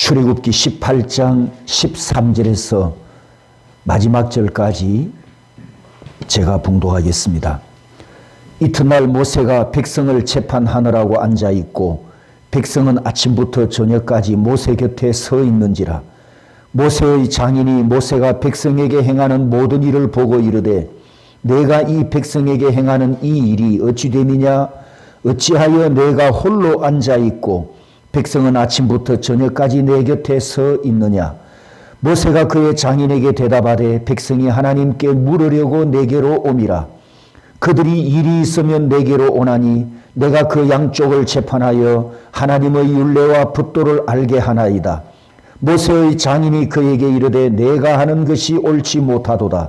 출애굽기 18장 13절에서 마지막 절까지 제가 봉독하겠습니다. 이튿날 모세가 백성을 재판하느라고 앉아있고 백성은 아침부터 저녁까지 모세 곁에 서 있는지라. 모세의 장인이 모세가 백성에게 행하는 모든 일을 보고 이르되 내가 이 백성에게 행하는 이 일이 어찌 됨이냐? 어찌하여 내가 홀로 앉아있고 백성은 아침부터 저녁까지 내 곁에 서 있느냐? 모세가 그의 장인에게 대답하되 백성이 하나님께 물으려고 내게로 오미라. 그들이 일이 있으면 내게로 오나니 내가 그 양쪽을 재판하여 하나님의 율례와 법도를 알게 하나이다. 모세의 장인이 그에게 이르되 내가 하는 것이 옳지 못하도다.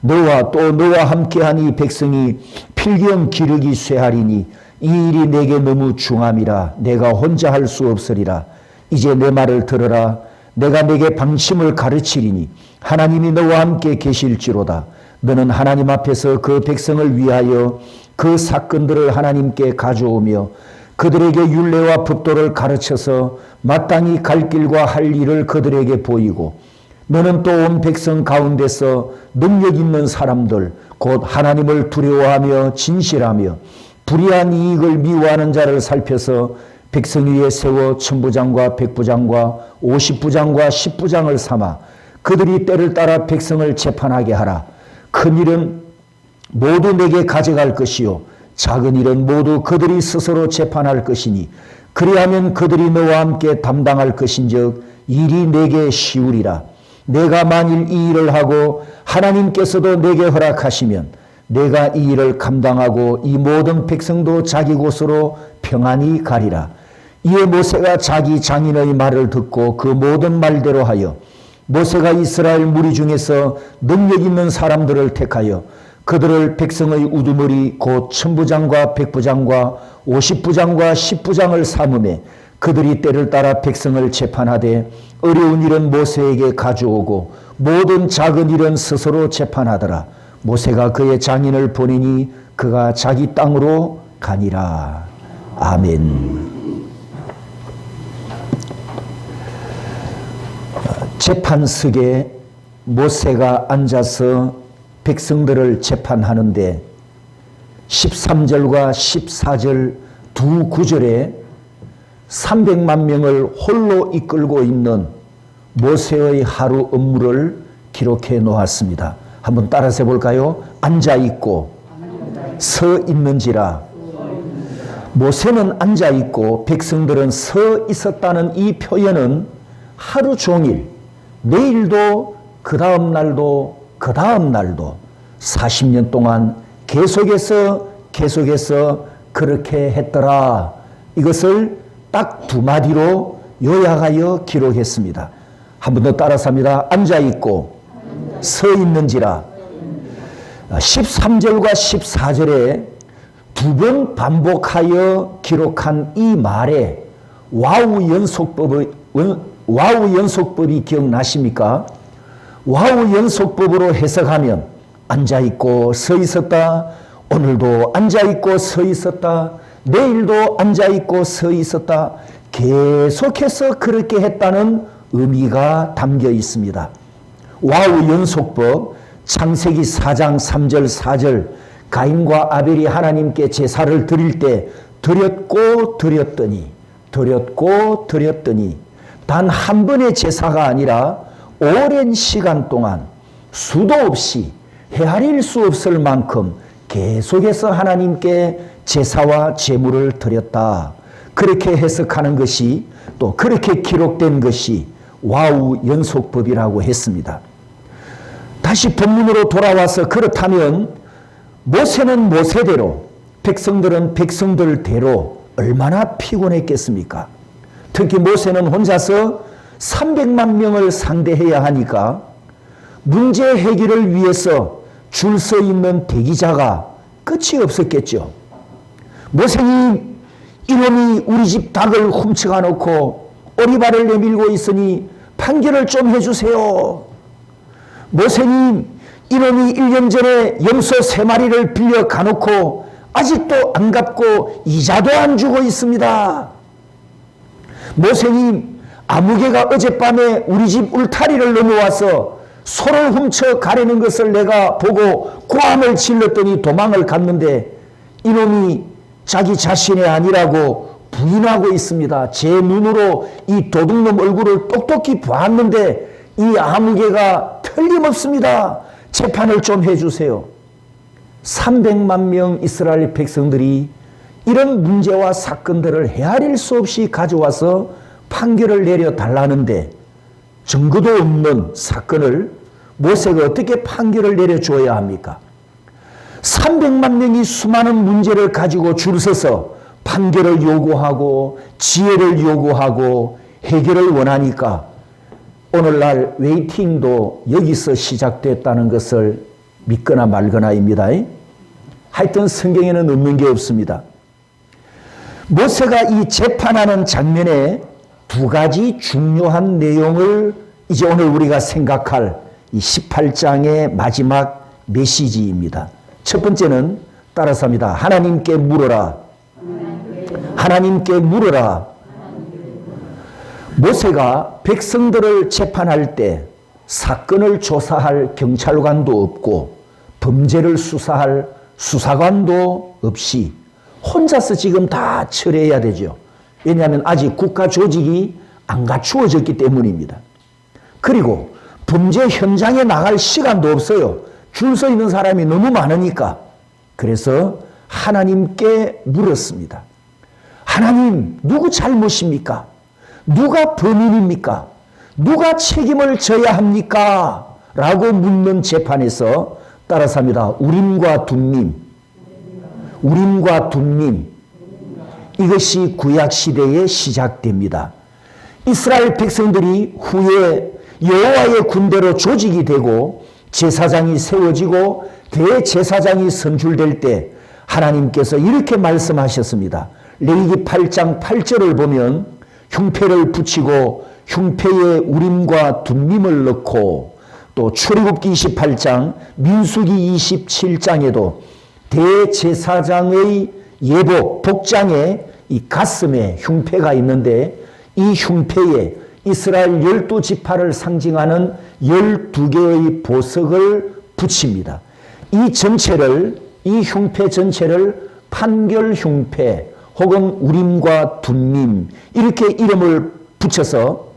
너와 또 너와 함께한 이 백성이 필경 기르기 쇠하리니 이 일이 내게 너무 중함이라. 내가 혼자 할 수 없으리라. 이제 내 말을 들으라. 내가 내게 방침을 가르치리니 하나님이 너와 함께 계실지로다. 너는 하나님 앞에서 그 백성을 위하여 그 사건들을 하나님께 가져오며 그들에게 율례와 법도를 가르쳐서 마땅히 갈 길과 할 일을 그들에게 보이고 너는 또 온 백성 가운데서 능력 있는 사람들 곧 하나님을 두려워하며 진실하며 불의한 이익을 미워하는 자를 살펴서 백성 위에 세워 천부장과 백부장과 50부장과 10부장을 삼아 그들이 때를 따라 백성을 재판하게 하라. 큰 일은 모두 내게 가져갈 것이요 작은 일은 모두 그들이 스스로 재판할 것이니 그리하면 그들이 너와 함께 담당할 것인즉 일이 내게 쉬우리라. 내가 만일 이 일을 하고 하나님께서도 내게 허락하시면 내가 이 일을 감당하고 이 모든 백성도 자기 곳으로 평안히 가리라. 이에 모세가 자기 장인의 말을 듣고 그 모든 말대로 하여 모세가 이스라엘 무리 중에서 능력 있는 사람들을 택하여 그들을 백성의 우두머리 곧 천부장과 백부장과 50부장과 10부장을 삼음에 그들이 때를 따라 백성을 재판하되 어려운 일은 모세에게 가져오고 모든 작은 일은 스스로 재판하더라. 모세가 그의 장인을 보내니 그가 자기 땅으로 가니라. 아멘. 재판석에 모세가 앉아서 백성들을 재판하는데 13절과 14절 두 구절에 300만 명을 홀로 이끌고 있는 모세의 하루 업무를 기록해 놓았습니다. 한번 따라서 해볼까요? 앉아있고 서 있는지라. 모세는 앉아있고 백성들은 서 있었다는 이 표현은 하루 종일 내일도 그 다음 날도 그 다음 날도 40년 동안 계속해서 그렇게 했더라. 이것을 딱 두 마디로 요약하여 기록했습니다. 한 번 더 따라서 합니다. 앉아있고 서 있는지라. 13절과 14절에 두 번 반복하여 기록한 이 말에 와우 연속법이 기억나십니까? 와우 연속법으로 해석하면 앉아있고 서 있었다. 오늘도 앉아있고 서 있었다. 내일도 앉아있고 서 있었다. 계속해서 그렇게 했다는 의미가 담겨 있습니다. 와우 연속법 창세기 4장 3절 4절 가인과 아벨이 하나님께 제사를 드릴 때 드렸고 드렸더니 단 한 번의 제사가 아니라 오랜 시간 동안 수도 없이 헤아릴 수 없을 만큼 계속해서 하나님께 제사와 제물을 드렸다. 그렇게 해석하는 것이 또 그렇게 기록된 것이 와우 연속법이라고 했습니다. 다시 본문으로 돌아와서 그렇다면 모세는 모세대로 백성들은 백성들대로 얼마나 피곤했겠습니까? 특히 모세는 혼자서 300만 명을 상대해야 하니까 문제 해결을 위해서 줄 서 있는 대기자가 끝이 없었겠죠. 모세님, 이놈이 우리 집 닭을 훔쳐가 놓고 오리발을 내밀고 있으니 판결을 좀 해주세요. 모세님, 이놈이 1년 전에 염소 3마리를 빌려 가놓고 아직도 안 갚고 이자도 안 주고 있습니다. 모세님, 아무개가 어젯밤에 우리 집 울타리를 넘어와서 소를 훔쳐 가려는 것을 내가 보고 고함을 질렀더니 도망을 갔는데 이놈이 자기 자신의 아니라고 부인하고 있습니다. 제 눈으로 이 도둑놈 얼굴을 똑똑히 보았는데 이 아무개가 틀림없습니다. 재판을 좀 해주세요. 300만 명 이스라엘 백성들이 이런 문제와 사건들을 헤아릴 수 없이 가져와서 판결을 내려달라는데 증거도 없는 사건을 모세가 어떻게 판결을 내려줘야 합니까? 300만 명이 수많은 문제를 가지고 줄 서서 판결을 요구하고 지혜를 요구하고 해결을 원하니까 오늘날 웨이팅도 여기서 시작됐다는 것을 믿거나 말거나입니다. 하여튼 성경에는 없는 게 없습니다. 모세가 이 재판하는 장면에 두 가지 중요한 내용을 이제 오늘 우리가 생각할 이 18장의 마지막 메시지입니다. 첫 번째는 따라서 합니다. 하나님께 물어라. 하나님께 물어라. 모세가 백성들을 재판할 때 사건을 조사할 경찰관도 없고 범죄를 수사할 수사관도 없이 혼자서 지금 다 처리해야 되죠. 왜냐하면 아직 국가 조직이 안 갖추어졌기 때문입니다. 그리고 범죄 현장에 나갈 시간도 없어요. 줄 서 있는 사람이 너무 많으니까. 그래서 하나님께 물었습니다. 하나님, 누구 잘못입니까? 누가 범인입니까? 누가 책임을 져야 합니까? 라고 묻는 재판에서 따라서 합니다. 우림과 둠밈. 우림과 둠밈. 이것이 구약시대에 시작됩니다. 이스라엘 백성들이 후에 여호와의 군대로 조직이 되고 제사장이 세워지고 대제사장이 선출될 때 하나님께서 이렇게 말씀하셨습니다. 레위기 8장 8절을 보면 흉패를 붙이고 흉패에 우림과 둠밈을 넣고 또 출애굽기 28장 민수기 27장에도 대제사장의 예복 복장에 이 가슴에 흉패가 있는데 이 흉패에 이스라엘 12지파를 상징하는 12개의 보석을 붙입니다. 이 전체를 이 흉패 전체를 판결 흉패 혹은 우림과 둠밈 이렇게 이름을 붙여서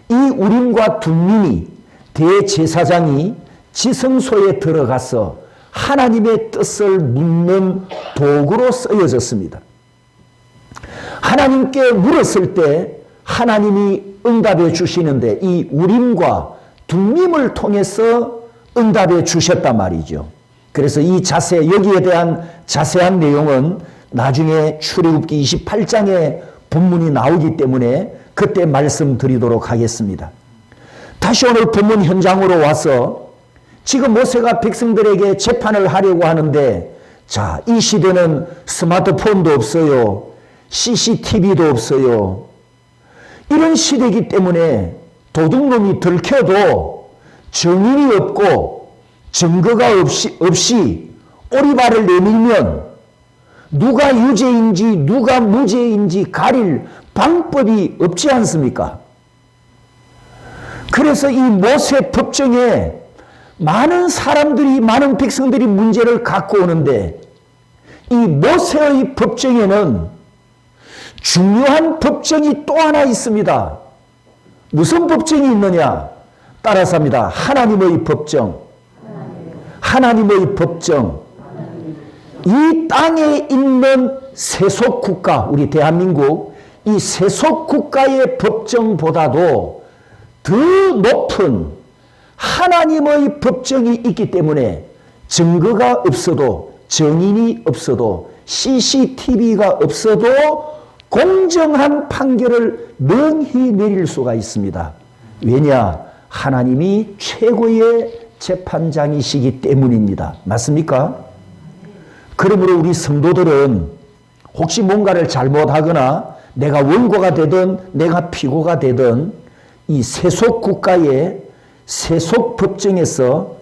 이 우림과 둠밈이 대제사장이 지성소에 들어가서 하나님의 뜻을 묻는 도구로 쓰여졌습니다. 하나님께 물었을 때 하나님이 응답해 주시는데 이 우림과 둠밈을 통해서 응답해 주셨단 말이죠. 그래서 이 여기에 대한 자세한 내용은 나중에 출애굽기 28장에 본문이 나오기 때문에 그때 말씀드리도록 하겠습니다. 다시 오늘 본문 현장으로 와서 지금 모세가 백성들에게 재판을 하려고 하는데 자, 이 시대는 스마트폰도 없어요. CCTV도 없어요. 이런 시대이기 때문에 도둑놈이 들켜도 정인이 없고 증거가 없이 오리발을 내밀면 누가 유죄인지 누가 무죄인지 가릴 방법이 없지 않습니까? 그래서 이 모세 법정에 많은 사람들이 많은 백성들이 문제를 갖고 오는데 이 모세의 법정에는 중요한 법정이 또 하나 있습니다. 무슨 법정이 있느냐? 따라서 합니다. 하나님의 법정. 하나님의 법정. 이 땅에 있는 세속 국가, 우리 대한민국, 이 세속 국가의 법정보다도 더 높은 하나님의 법정이 있기 때문에 증거가 없어도, 정인이 없어도, CCTV가 없어도 공정한 판결을 명히 내릴 수가 있습니다. 왜냐? 하나님이 최고의 재판장이시기 때문입니다. 맞습니까? 그러므로 우리 성도들은 혹시 뭔가를 잘못하거나 내가 원고가 되든 내가 피고가 되든 이 세속 국가의 세속 법정에서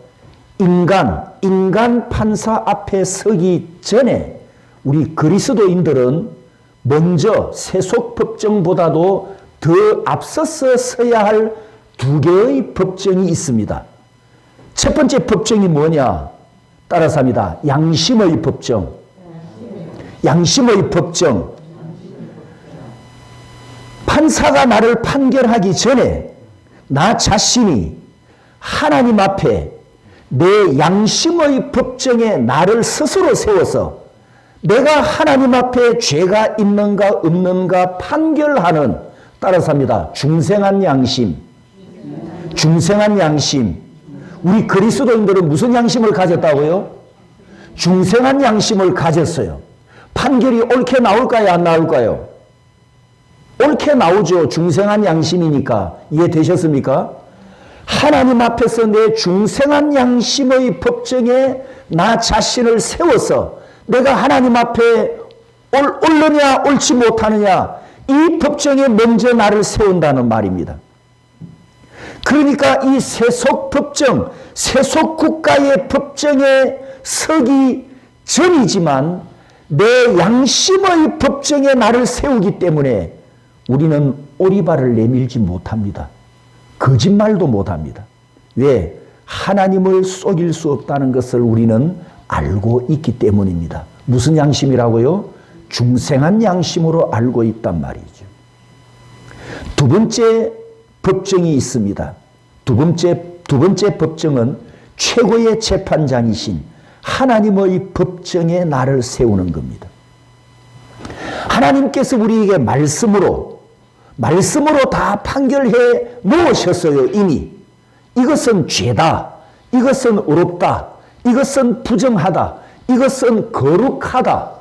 인간 판사 앞에 서기 전에 우리 그리스도인들은 먼저 세속 법정보다도 더 앞서서 서야 할 두 개의 법정이 있습니다. 첫 번째 법정이 뭐냐? 따라서 합니다. 양심의 법정. 양심의 법정. 판사가 나를 판결하기 전에 나 자신이 하나님 앞에 내 양심의 법정에 나를 스스로 세워서 내가 하나님 앞에 죄가 있는가 없는가 판결하는, 따라서 합니다. 중생한 양심. 중생한 양심. 우리 그리스도인들은 무슨 양심을 가졌다고요? 중생한 양심을 가졌어요. 판결이 옳게 나올까요? 안 나올까요? 옳게 나오죠. 중생한 양심이니까. 이해되셨습니까? 하나님 앞에서 내 중생한 양심의 법정에 나 자신을 세워서 내가 하나님 앞에 옳느냐 옳지 못하느냐, 이 법정에 먼저 나를 세운다는 말입니다. 그러니까 이 세속 법정, 세속 국가의 법정에 서기 전이지만 내 양심의 법정에 나를 세우기 때문에 우리는 오리발을 내밀지 못합니다. 거짓말도 못합니다. 왜? 하나님을 속일 수 없다는 것을 우리는 알고 있기 때문입니다. 무슨 양심이라고요? 중생한 양심으로 알고 있단 말이죠. 두 번째 법정이 있습니다. 두 번째 법정은 최고의 재판장이신 하나님의 법정에 나를 세우는 겁니다. 하나님께서 우리에게 말씀으로 다 판결해 놓으셨어요. 이미 이것은 죄다, 이것은 어렵다, 이것은 부정하다, 이것은 거룩하다.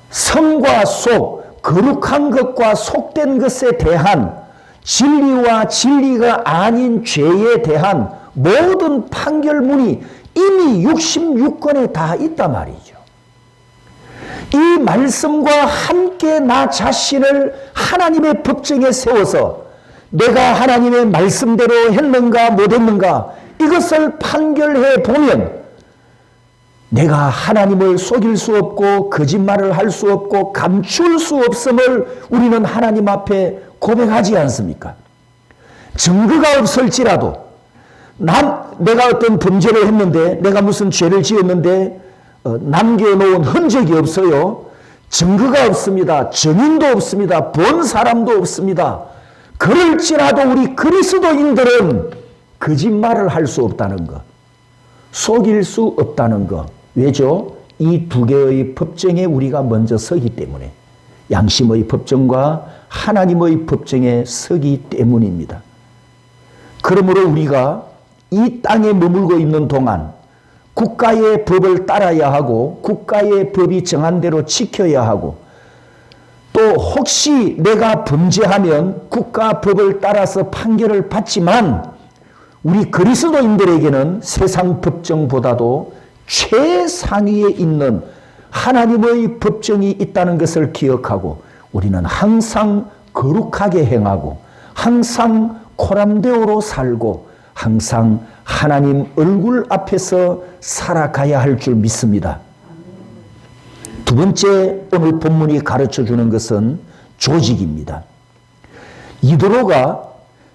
성과 속, 거룩한 것과 속된 것에 대한 진리와 진리가 아닌 죄에 대한 모든 판결문이 이미 66권에 다 있단 말이죠. 이 말씀과 함께 나 자신을 하나님의 법정에 세워서 내가 하나님의 말씀대로 했는가 못했는가, 이것을 판결해 보면 내가 하나님을 속일 수 없고 거짓말을 할 수 없고 감출 수 없음을 우리는 하나님 앞에 고백하지 않습니까? 증거가 없을지라도 내가 어떤 범죄를 했는데, 내가 무슨 죄를 지었는데 남겨놓은 흔적이 없어요. 증거가 없습니다. 증인도 없습니다. 본 사람도 없습니다. 그럴지라도 우리 그리스도인들은 거짓말을 할 수 없다는 것, 속일 수 없다는 것. 왜죠? 이 두 개의 법정에 우리가 먼저 서기 때문에, 양심의 법정과 하나님의 법정에 서기 때문입니다. 그러므로 우리가 이 땅에 머물고 있는 동안 국가의 법을 따라야 하고 국가의 법이 정한 대로 지켜야 하고, 또 혹시 내가 범죄하면 국가 법을 따라서 판결을 받지만 우리 그리스도인들에게는 세상 법정보다도 최상위에 있는 하나님의 법정이 있다는 것을 기억하고 우리는 항상 거룩하게 행하고 항상 코람데오로 살고 항상 하나님 얼굴 앞에서 살아가야 할 줄 믿습니다. 두 번째 오늘 본문이 가르쳐주는 것은 조직입니다. 이드로가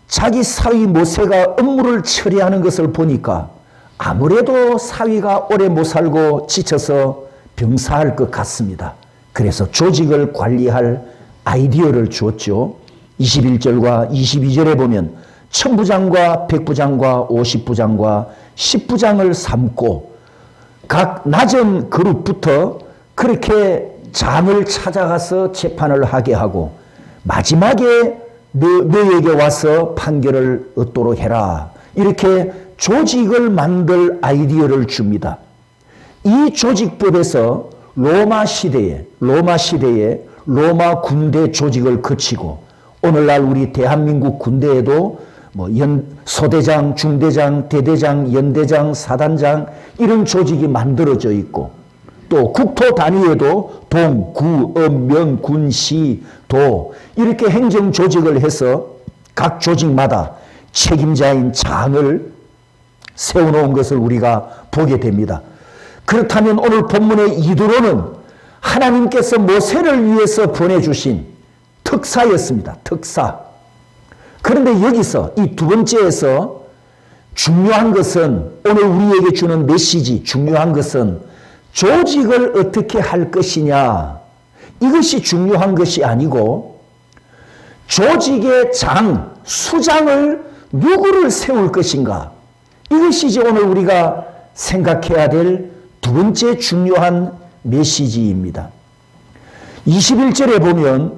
자기 사위 모세가 업무를 처리하는 것을 보니까 아무래도 사위가 오래 못 살고 지쳐서 병사할 것 같습니다. 그래서 조직을 관리할 아이디어를 주었죠. 21절과 22절에 보면 천부장과 백부장과 50부장과 10부장을 삼고 각 낮은 그룹부터 그렇게 장을 찾아가서 재판을 하게 하고 마지막에 너에게 와서 판결을 얻도록 해라. 이렇게 조직을 만들 아이디어를 줍니다. 이 조직법에서 로마 시대에 로마 군대 조직을 거치고 오늘날 우리 대한민국 군대에도 소대장, 중대장, 대대장, 연대장, 사단장 이런 조직이 만들어져 있고 또 국토 단위에도 동, 구, 업, 명, 군, 시, 도 이렇게 행정 조직을 해서 각 조직마다 책임자인 장을 세워놓은 것을 우리가 보게 됩니다. 그렇다면 오늘 본문의 이드로는 하나님께서 모세를 위해서 보내주신 특사였습니다. 특사. 그런데 여기서 이 두 번째에서 중요한 것은, 오늘 우리에게 주는 메시지, 중요한 것은 조직을 어떻게 할 것이냐, 이것이 중요한 것이 아니고 조직의 장, 수장을 누구를 세울 것인가, 이것이 이제 오늘 우리가 생각해야 될 두 번째 중요한 메시지입니다. 21절에 보면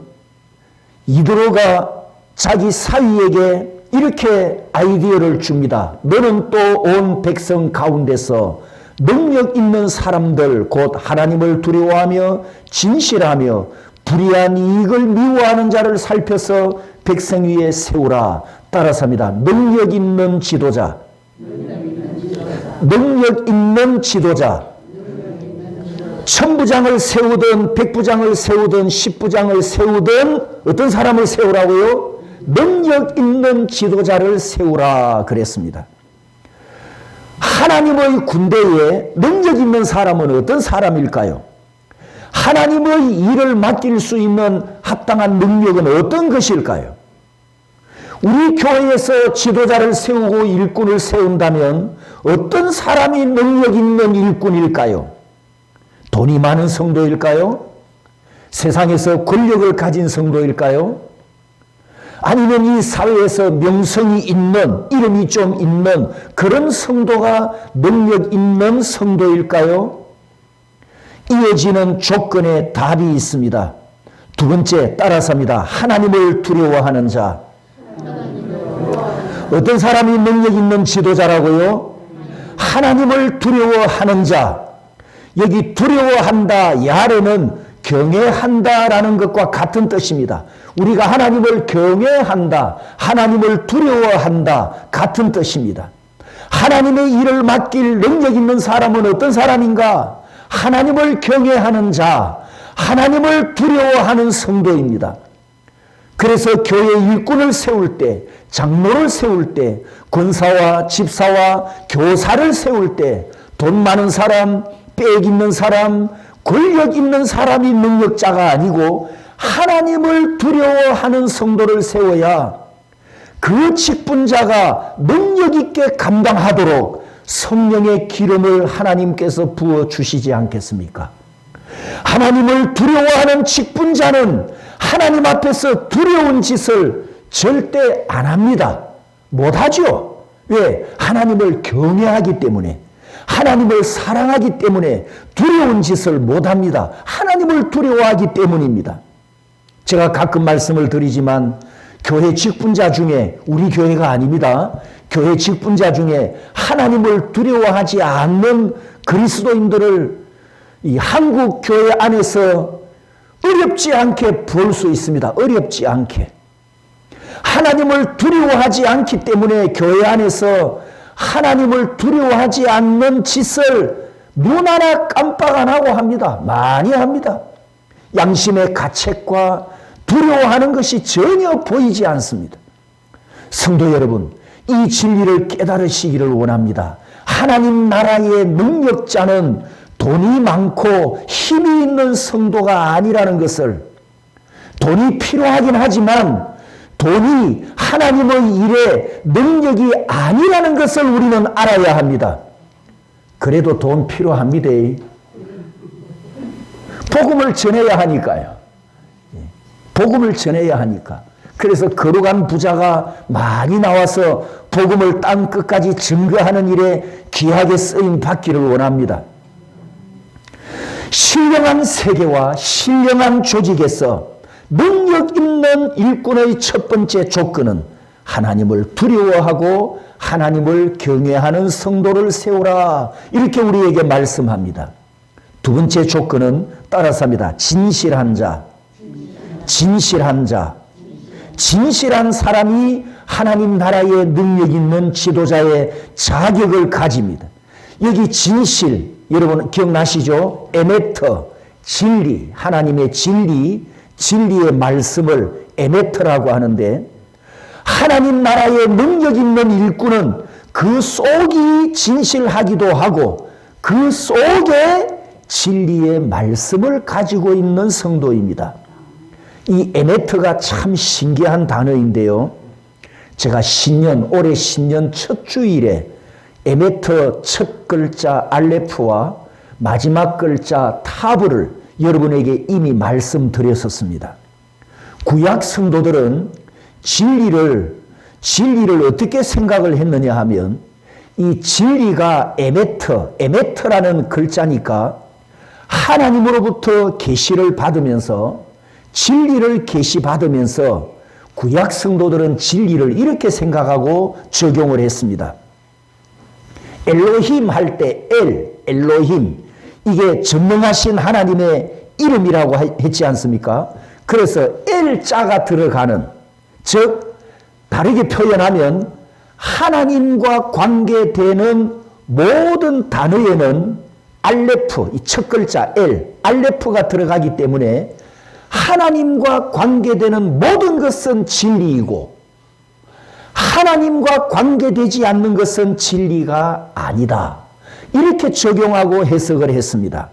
이드로가 자기 사위에게 이렇게 아이디어를 줍니다. 너는 또 온 백성 가운데서 능력 있는 사람들, 곧 하나님을 두려워하며 진실하며 불의한 이익을 미워하는 자를 살펴서 백성 위에 세우라. 따라서 합니다. 능력 있는 지도자. 능력 있는 지도자. 천부장을 세우든 백부장을 세우든 십부장을 세우든 어떤 사람을 세우라고요? 능력 있는 지도자를 세우라 그랬습니다. 하나님의 군대에 능력 있는 사람은 어떤 사람일까요? 하나님의 일을 맡길 수 있는 합당한 능력은 어떤 것일까요? 우리 교회에서 지도자를 세우고 일꾼을 세운다면 어떤 사람이 능력 있는 일꾼일까요? 돈이 많은 성도일까요? 세상에서 권력을 가진 성도일까요? 아니면 이 사회에서 명성이 있는, 이름이 좀 있는 그런 성도가 능력 있는 성도일까요? 이어지는 조건에 답이 있습니다. 두 번째, 따라서 합니다. 하나님을 두려워하는 자. 어떤 사람이 능력 있는 지도자라고요? 하나님을 두려워하는 자. 여기 두려워한다, 야레는 경외한다라는 것과 같은 뜻입니다. 우리가 하나님을 경외한다, 하나님을 두려워한다, 같은 뜻입니다. 하나님의 일을 맡길 능력 있는 사람은 어떤 사람인가? 하나님을 경외하는 자, 하나님을 두려워하는 성도입니다. 그래서 교회 일꾼을 세울 때, 장로를 세울 때, 권사와 집사와 교사를 세울 때 돈 많은 사람, 빽 있는 사람, 권력 있는 사람이 능력자가 아니고 하나님을 두려워하는 성도를 세워야 그 직분자가 능력 있게 감당하도록 성령의 기름을 하나님께서 부어주시지 않겠습니까? 하나님을 두려워하는 직분자는 하나님 앞에서 두려운 짓을 절대 안 합니다. 못하죠. 왜? 하나님을 경외하기 때문에, 하나님을 사랑하기 때문에 두려운 짓을 못합니다. 하나님을 두려워하기 때문입니다. 제가 가끔 말씀을 드리지만 교회 직분자 중에, 우리 교회가 아닙니다, 교회 직분자 중에 하나님을 두려워하지 않는 그리스도인들을 이 한국 교회 안에서 어렵지 않게 볼 수 있습니다. 어렵지 않게. 하나님을 두려워하지 않기 때문에 교회 안에서 하나님을 두려워하지 않는 짓을 눈 하나 깜빡 안 하고 합니다. 많이 합니다. 양심의 가책과 두려워하는 것이 전혀 보이지 않습니다. 성도 여러분, 이 진리를 깨달으시기를 원합니다. 하나님 나라의 능력자는 돈이 많고 힘이 있는 성도가 아니라는 것을, 돈이 필요하긴 하지만 돈이 하나님의 일에 능력이 아니라는 것을 우리는 알아야 합니다. 그래도 돈 필요합니다. 복음을 전해야 하니까요. 복음을 전해야 하니까. 그래서 거룩한 부자가 많이 나와서 복음을 땅 끝까지 증거하는 일에 귀하게 쓰임 받기를 원합니다. 신령한 세계와 신령한 조직에서 능력 있는 일꾼의 첫 번째 조건은 하나님을 두려워하고 하나님을 경외하는 성도를 세우라, 이렇게 우리에게 말씀합니다. 두 번째 조건은 따라서 합니다. 진실한 자. 진실한 자. 진실한 사람이 하나님 나라의 능력 있는 지도자의 자격을 가집니다. 여기 진실, 여러분 기억나시죠? 에메터, 진리, 하나님의 진리, 진리의 말씀을 에메터라고 하는데, 하나님 나라의 능력 있는 일꾼은 그 속이 진실하기도 하고 그 속에 진리의 말씀을 가지고 있는 성도입니다. 이 에메트가 참 신기한 단어인데요. 제가 올해 신년 첫 주일에 에메트 첫 글자 알레프와 마지막 글자 타브를 여러분에게 이미 말씀드렸었습니다. 구약 성도들은 진리를 어떻게 생각을 했느냐 하면 이 진리가 에메트라는 글자니까 하나님으로부터 계시를 받으면서 진리를 계시받으면서 구약 성도들은 진리를 이렇게 생각하고 적용을 했습니다. 엘로힘 할 때 엘로힘 이게 전능하신 하나님의 이름이라고 했지 않습니까? 그래서 엘자가 들어가는, 즉 다르게 표현하면 하나님과 관계되는 모든 단어에는 알레프, 이 첫 글자 알레프가 들어가기 때문에 하나님과 관계되는 모든 것은 진리이고 하나님과 관계되지 않는 것은 진리가 아니다. 이렇게 적용하고 해석을 했습니다.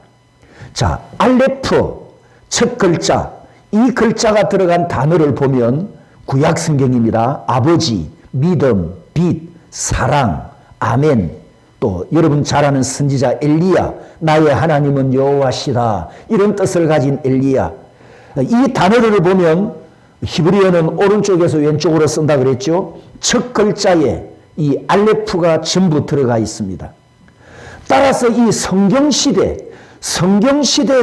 자, 알레프 첫 글자, 이 글자가 들어간 단어를 보면 구약 성경입니다. 아버지, 믿음, 빛, 사랑, 아멘, 또 여러분 잘 아는 선지자 엘리야, 나의 하나님은 여호와시다, 이런 뜻을 가진 엘리야. 이 단어를 보면 히브리어는 오른쪽에서 왼쪽으로 쓴다 그랬죠. 첫 글자에 이 알레프가 전부 들어가 있습니다. 따라서 이 성경시대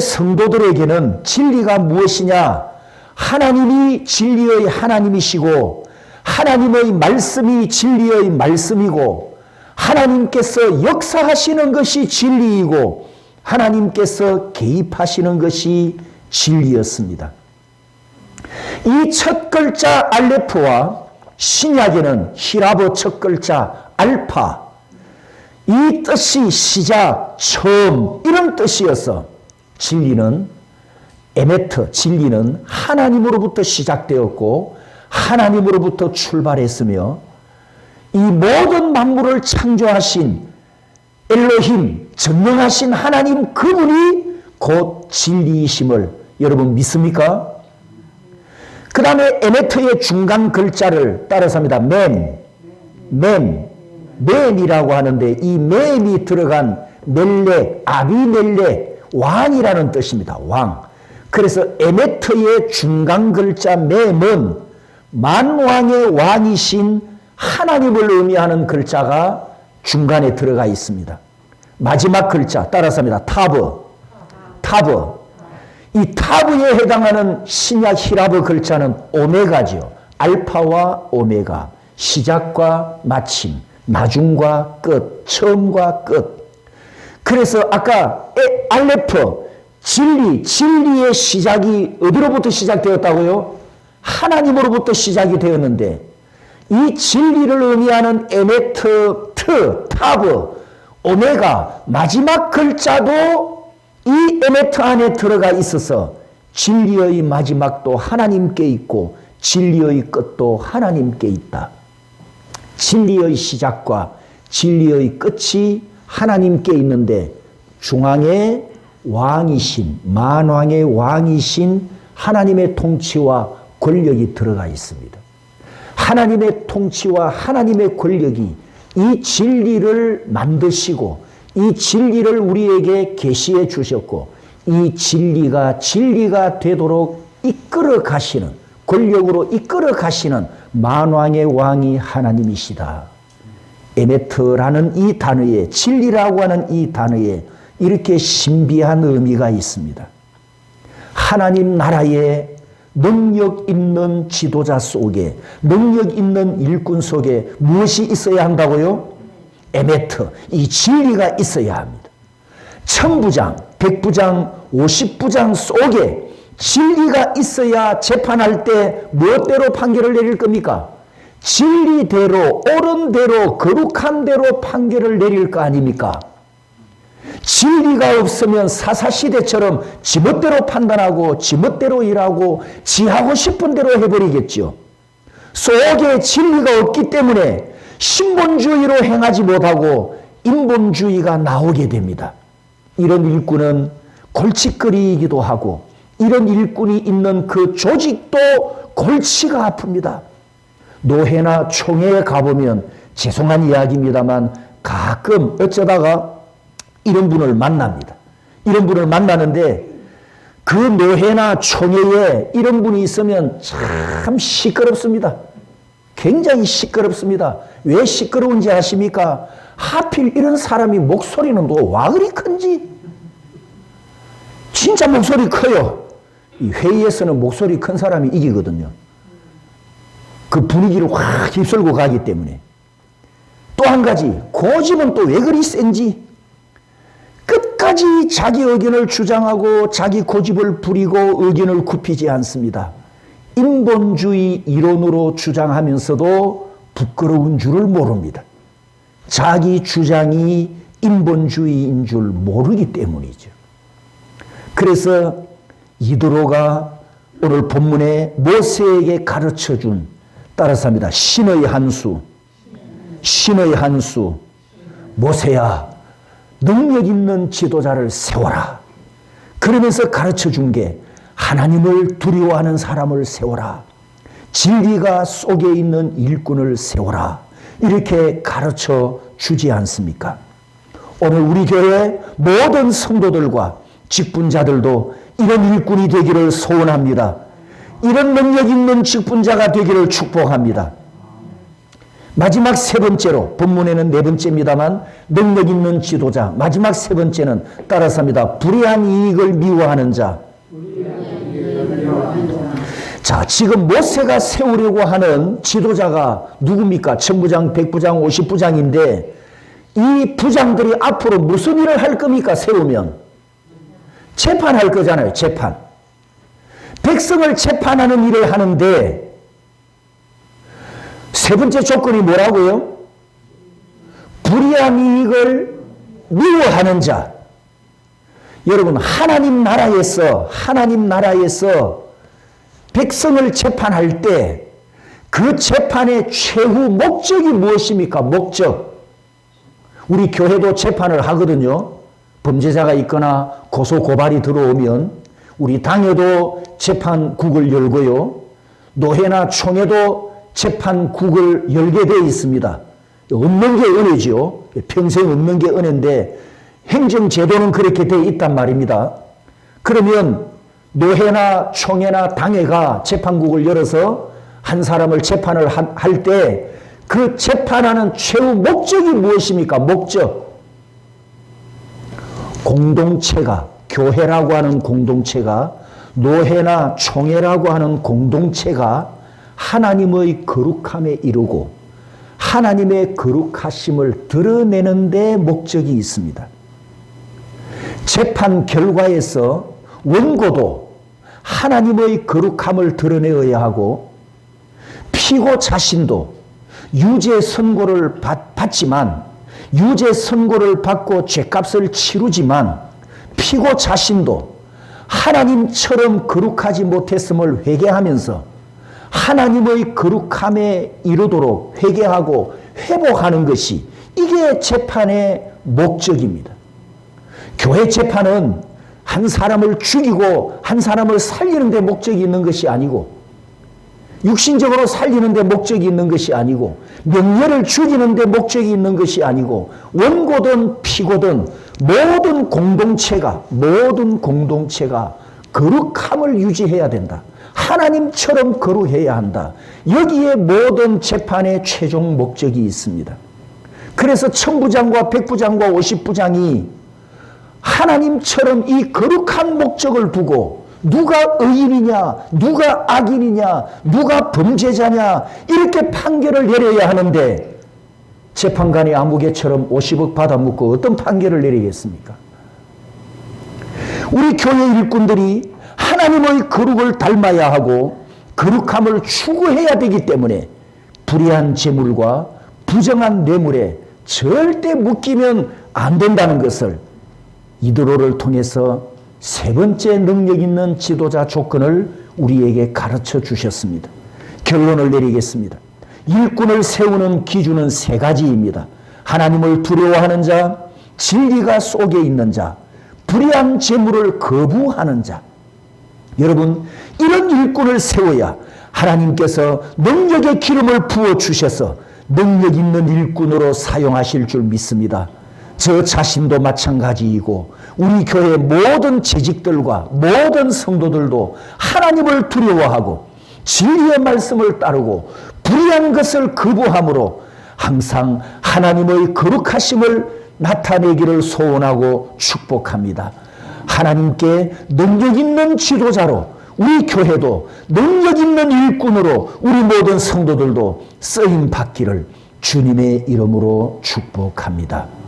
성도들에게는 진리가 무엇이냐? 하나님이 진리의 하나님이시고 하나님의 말씀이 진리의 말씀이고 하나님께서 역사하시는 것이 진리이고 하나님께서 개입하시는 것이 진리였습니다. 이 첫 글자 알레프와 신약에는 히라보 첫 글자 알파, 이 뜻이 시작, 처음 이런 뜻이어서 진리는 에메트, 진리는 하나님으로부터 시작되었고 하나님으로부터 출발했으며 이 모든 만물을 창조하신 엘로힘, 전능하신 하나님 그분이 곧 진리이심을 여러분 믿습니까? 그 다음에 에메트의 중간 글자를 따라서 합니다. 멘이라고 하는데 이 멘이 들어간 멜렉, 아비멜렉, 왕이라는 뜻입니다. 왕. 그래서 에메트의 중간 글자 멘은 만왕의 왕이신 하나님을 의미하는 글자가 중간에 들어가 있습니다. 마지막 글자 따라서 합니다. 타브. 이 타브에 해당하는 신약 히라브 글자는 오메가죠. 알파와 오메가, 시작과 마침, 나중과 끝, 처음과 끝. 그래서 아까 알레프, 진리의 시작이 어디로부터 시작되었다고요? 하나님으로부터 시작이 되었는데 이 진리를 의미하는 에메트, 타브, 오메가 마지막 글자도 이 에메트 안에 들어가 있어서 진리의 마지막도 하나님께 있고 진리의 끝도 하나님께 있다. 진리의 시작과 진리의 끝이 하나님께 있는데 중앙에 왕이신, 만왕의 왕이신 하나님의 통치와 권력이 들어가 있습니다. 하나님의 통치와 하나님의 권력이 이 진리를 만드시고 이 진리를 우리에게 계시해 주셨고 이 진리가 되도록 이끌어 가시는, 권력으로 이끌어 가시는 만왕의 왕이 하나님이시다. 에메트라는 이 단어에, 진리라고 하는 이 단어에 이렇게 신비한 의미가 있습니다. 하나님 나라의 능력 있는 지도자 속에, 능력 있는 일꾼 속에 무엇이 있어야 한다고요? 에메트, 이 진리가 있어야 합니다. 1000부장, 100부장, 50부장 속에 진리가 있어야 재판할 때 무엇대로 판결을 내릴 겁니까? 진리대로, 옳은 대로, 거룩한 대로 판결을 내릴 거 아닙니까? 진리가 없으면 사사시대처럼 지멋대로 판단하고 지멋대로 일하고 지하고 싶은 대로 해버리겠죠. 속에 진리가 없기 때문에 신본주의로 행하지 못하고 인본주의가 나오게 됩니다. 이런 일꾼은 골칫거리이기도 하고 이런 일꾼이 있는 그 조직도 골치가 아픕니다. 노회나 총회에 가보면 죄송한 이야기입니다만 가끔 어쩌다가 이런 분을 만납니다. 이런 분을 만나는데 그 노회나 총회에 이런 분이 있으면 참 시끄럽습니다. 굉장히 시끄럽습니다. 왜 시끄러운지 아십니까? 하필 이런 사람이 목소리는 또 와 그리 큰지. 진짜 목소리 커요. 이 회의에서는 목소리 큰 사람이 이기거든요. 그 분위기를 확 휩쓸고 가기 때문에. 또 한 가지, 고집은 또 왜 그리 센지. 끝까지 자기 의견을 주장하고 자기 고집을 부리고 의견을 굽히지 않습니다. 인본주의 이론으로 주장하면서도 부끄러운 줄을 모릅니다. 자기 주장이 인본주의인 줄 모르기 때문이죠. 그래서 이드로가 오늘 본문에 모세에게 가르쳐준 따라서 합니다. 신의 한수. 신의 한수. 모세야, 능력 있는 지도자를 세워라. 그러면서 가르쳐준 게 하나님을 두려워하는 사람을 세워라. 진리가 속에 있는 일꾼을 세워라. 이렇게 가르쳐 주지 않습니까? 오늘 우리 교회 모든 성도들과 직분자들도 이런 일꾼이 되기를 소원합니다. 이런 능력 있는 직분자가 되기를 축복합니다. 마지막 세 번째로, 본문에는 네 번째입니다만 능력 있는 지도자, 마지막 세 번째는 따라서 합니다. 불의한 이익을 미워하는 자. 자, 지금 모세가 세우려고 하는 지도자가 누굽니까? 천부장, 백부장, 50부장인데 이 부장들이 앞으로 무슨 일을 할 겁니까? 세우면 재판할 거잖아요. 재판. 백성을 재판하는 일을 하는데 세 번째 조건이 뭐라고요? 불의한 이익을 미워하는 자. 여러분, 하나님 나라에서 백성을 재판할 때 그 재판의 최후 목적이 무엇입니까? 목적. 우리 교회도 재판을 하거든요. 범죄자가 있거나 고소 고발이 들어오면 우리 당에도 재판국을 열고요. 노회나 총회도 재판국을 열게 되어 있습니다. 없는 게 은혜죠. 평생 없는 게 은혜인데 행정제도는 그렇게 되어 있단 말입니다. 그러면 노회나 총회나 당회가 재판국을 열어서 한 사람을 재판을 할 때 그 재판하는 최후 목적이 무엇입니까? 목적. 공동체가, 교회라고 하는 공동체가, 노회나 총회라고 하는 공동체가 하나님의 거룩함에 이르고 하나님의 거룩하심을 드러내는 데 목적이 있습니다. 재판 결과에서 원고도 하나님의 거룩함을 드러내어야 하고 피고 자신도 유죄 선고를 받지만 유죄 선고를 받고 죄값을 치르지만 피고 자신도 하나님처럼 거룩하지 못했음을 회개하면서 하나님의 거룩함에 이르도록 회개하고 회복하는 것이 이게 재판의 목적입니다. 교회 재판은 한 사람을 죽이고 한 사람을 살리는 데 목적이 있는 것이 아니고 육신적으로 살리는 데 목적이 있는 것이 아니고 명예를 죽이는 데 목적이 있는 것이 아니고 원고든 피고든 모든 공동체가 거룩함을 유지해야 된다. 하나님처럼 거룩해야 한다. 여기에 모든 재판의 최종 목적이 있습니다. 그래서 천부장과 백부장과 50부장이 하나님처럼 이 거룩한 목적을 두고 누가 의인이냐, 누가 악인이냐, 누가 범죄자냐 이렇게 판결을 내려야 하는데 재판관이 아무개처럼 50억 받아먹고 어떤 판결을 내리겠습니까? 우리 교회 일꾼들이 하나님의 거룩을 닮아야 하고 거룩함을 추구해야 되기 때문에 불의한 재물과 부정한 뇌물에 절대 묶이면 안 된다는 것을 이드로를 통해서 세 번째 능력 있는 지도자 조건을 우리에게 가르쳐 주셨습니다. 결론을 내리겠습니다. 일꾼을 세우는 기준은 세 가지입니다. 하나님을 두려워하는 자, 진리가 속에 있는 자, 불의한 재물을 거부하는 자. 여러분, 이런 일꾼을 세워야 하나님께서 능력의 기름을 부어주셔서 능력 있는 일꾼으로 사용하실 줄 믿습니다. 저 자신도 마찬가지이고 우리 교회 모든 재직들과 모든 성도들도 하나님을 두려워하고 진리의 말씀을 따르고 불의한 것을 거부함으로 항상 하나님의 거룩하심을 나타내기를 소원하고 축복합니다. 하나님께 능력 있는 지도자로 우리 교회도 능력 있는 일꾼으로 우리 모든 성도들도 쓰임 받기를 주님의 이름으로 축복합니다.